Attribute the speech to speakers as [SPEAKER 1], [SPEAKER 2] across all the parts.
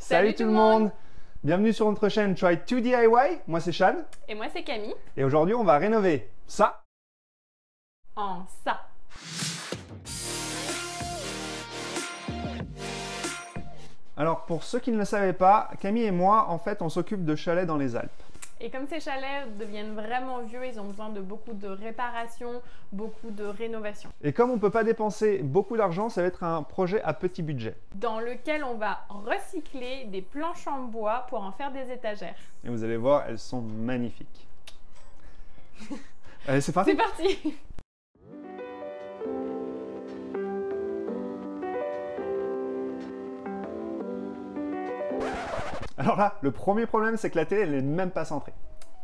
[SPEAKER 1] Salut tout le monde! Bienvenue sur notre chaîne Try to DIY, moi c'est Chad.
[SPEAKER 2] Et moi c'est Camille.
[SPEAKER 1] Et aujourd'hui on va rénover ça
[SPEAKER 2] en ça.
[SPEAKER 1] Alors pour ceux qui ne le savaient pas, Camille et moi en fait on s'occupe de chalets dans les Alpes.
[SPEAKER 2] Et comme ces chalets deviennent vraiment vieux, ils ont besoin de beaucoup de réparations, beaucoup de rénovations.
[SPEAKER 1] Et comme on ne peut pas dépenser beaucoup d'argent, ça va être un projet à petit budget.
[SPEAKER 2] Dans lequel on va recycler des planches en bois pour en faire des étagères.
[SPEAKER 1] Et vous allez voir, elles sont magnifiques. Allez, c'est parti!
[SPEAKER 2] C'est parti!
[SPEAKER 1] Alors là, le premier problème, c'est que la télé, elle n'est même pas centrée.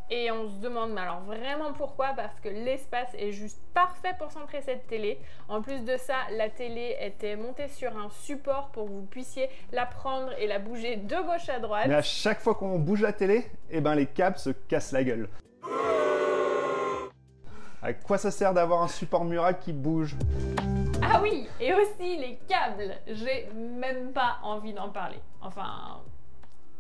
[SPEAKER 2] Et on se demande, mais alors vraiment pourquoi? Parce que l'espace est juste parfait pour centrer cette télé. En plus de ça, la télé était montée sur un support pour que vous puissiez la prendre et la bouger de gauche à droite.
[SPEAKER 1] Mais à chaque fois qu'on bouge la télé, eh ben les câbles se cassent la gueule. À quoi ça sert d'avoir un support mural qui bouge?
[SPEAKER 2] Ah oui, et aussi les câbles. J'ai même pas envie d'en parler. Enfin,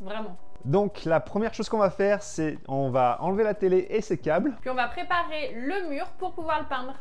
[SPEAKER 2] vraiment.
[SPEAKER 1] Donc la première chose qu'on va faire, c'est on va enlever la télé et ses câbles.
[SPEAKER 2] Puis on va préparer le mur pour pouvoir le peindre.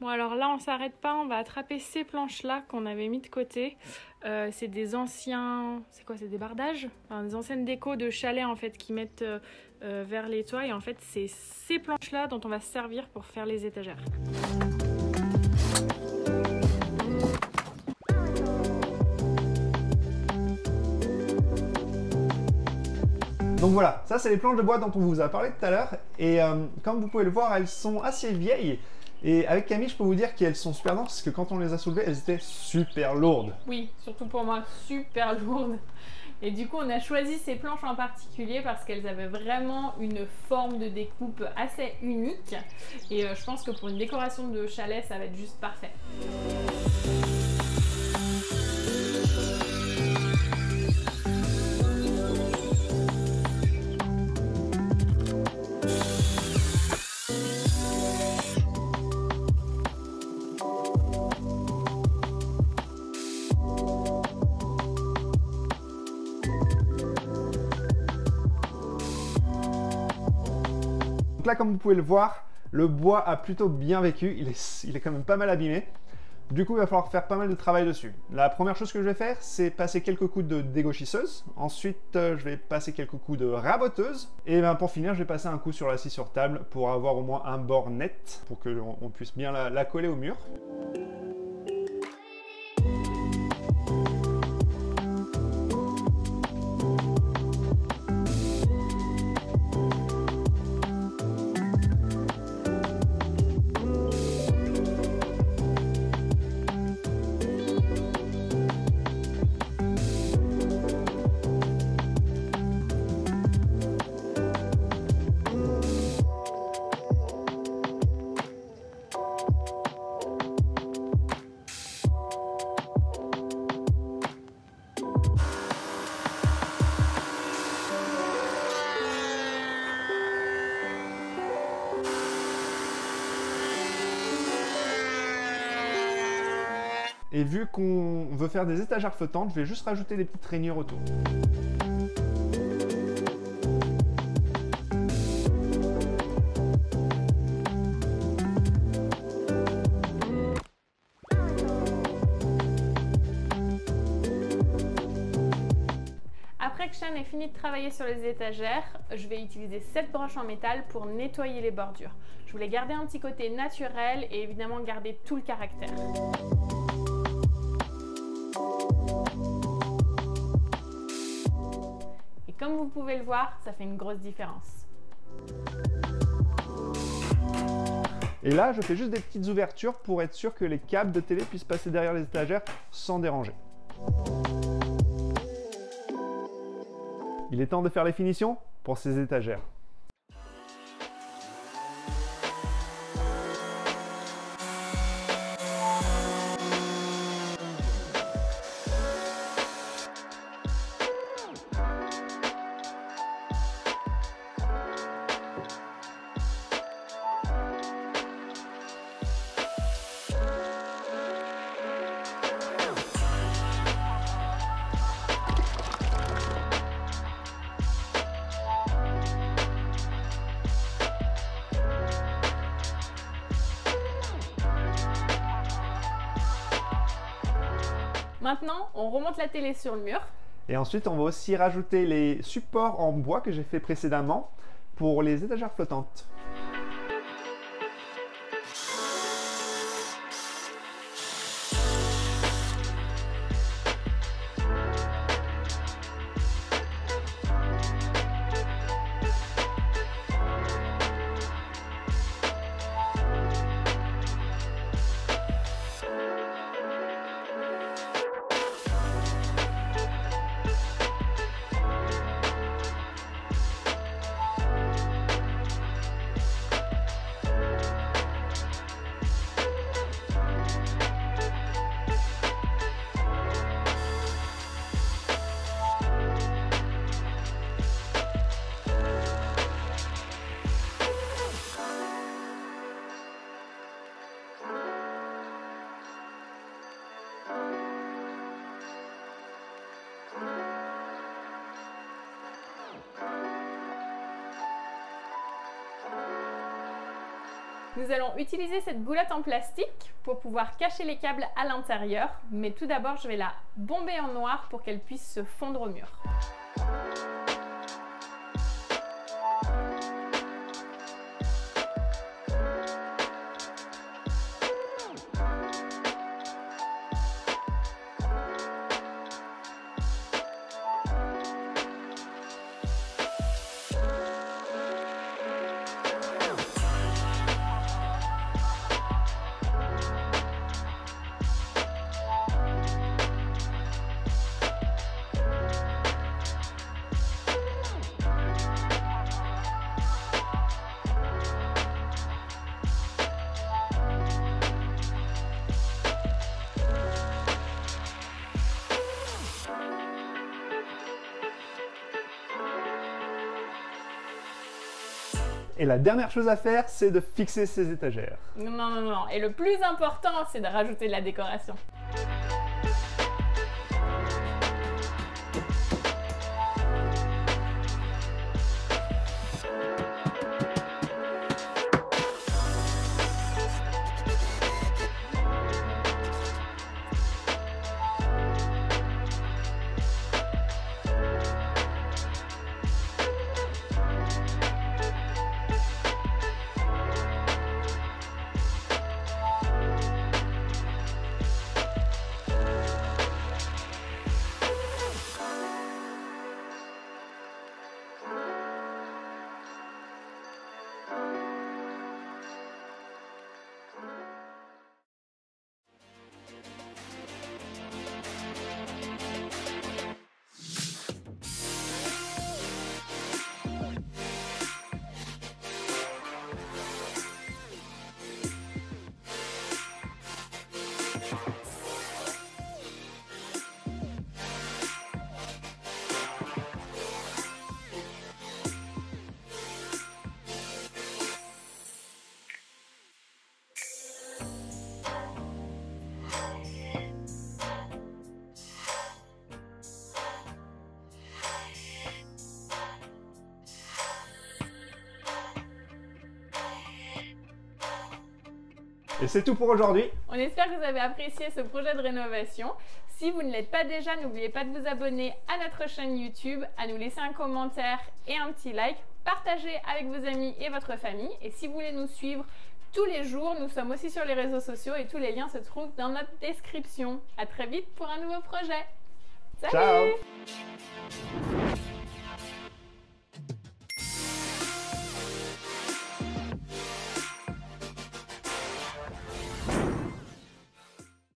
[SPEAKER 2] Bon alors là on s'arrête pas, on va attraper ces planches là qu'on avait mis de côté. C'est des anciens, c'est quoi, c'est des bardages, enfin, des anciennes décos de chalets en fait qui mettent vers les toits, et en fait c'est ces planches là dont on va se servir pour faire les étagères.
[SPEAKER 1] Donc voilà, ça c'est les planches de bois dont on vous a parlé tout à l'heure. Et comme vous pouvez le voir, elles sont assez vieilles. Et avec Camille, je peux vous dire qu'elles sont super denses parce que quand on les a soulevées, elles étaient super lourdes.
[SPEAKER 2] Oui, surtout pour moi, super lourdes. Et du coup, on a choisi ces planches en particulier parce qu'elles avaient vraiment une forme de découpe assez unique. Et je pense que pour une décoration de chalet, ça va être juste parfait.
[SPEAKER 1] Donc là, comme vous pouvez le voir, le bois a plutôt bien vécu, il est quand même pas mal abîmé. Du coup, il va falloir faire pas mal de travail dessus. La première chose que je vais faire, c'est passer quelques coups de dégauchisseuse. Ensuite, je vais passer quelques coups de raboteuse. Et ben, pour finir, je vais passer un coup sur la scie sur table pour avoir au moins un bord net, pour qu'on puisse bien la coller au mur. Et vu qu'on veut faire des étagères flottantes, je vais juste rajouter des petites rainures autour.
[SPEAKER 2] Après que Sean ait fini de travailler sur les étagères, je vais utiliser cette broche en métal pour nettoyer les bordures. Je voulais garder un petit côté naturel et évidemment garder tout le caractère. Et comme vous pouvez le voir, ça fait une grosse différence.
[SPEAKER 1] Et là, je fais juste des petites ouvertures pour être sûr que les câbles de télé puissent passer derrière les étagères sans déranger. Il est temps de faire les finitions pour ces étagères.
[SPEAKER 2] Maintenant, on remonte la télé sur le mur.
[SPEAKER 1] Et ensuite, on va aussi rajouter les supports en bois que j'ai fait précédemment pour les étagères flottantes.
[SPEAKER 2] Nous allons utiliser cette goulotte en plastique pour pouvoir cacher les câbles à l'intérieur, mais tout d'abord je vais la bomber en noir pour qu'elle puisse se fondre au mur.
[SPEAKER 1] Et la dernière chose à faire, c'est de fixer ces étagères.
[SPEAKER 2] Non, non, non, non. Et le plus important, c'est de rajouter de la décoration.
[SPEAKER 1] Et c'est tout pour aujourd'hui.
[SPEAKER 2] On espère que vous avez apprécié ce projet de rénovation. Si vous ne l'êtes pas déjà, n'oubliez pas de vous abonner à notre chaîne YouTube, à nous laisser un commentaire et un petit like. Partagez avec vos amis et votre famille. Et si vous voulez nous suivre tous les jours, nous sommes aussi sur les réseaux sociaux et tous les liens se trouvent dans notre description. À très vite pour un nouveau projet. Salut!
[SPEAKER 1] Ciao!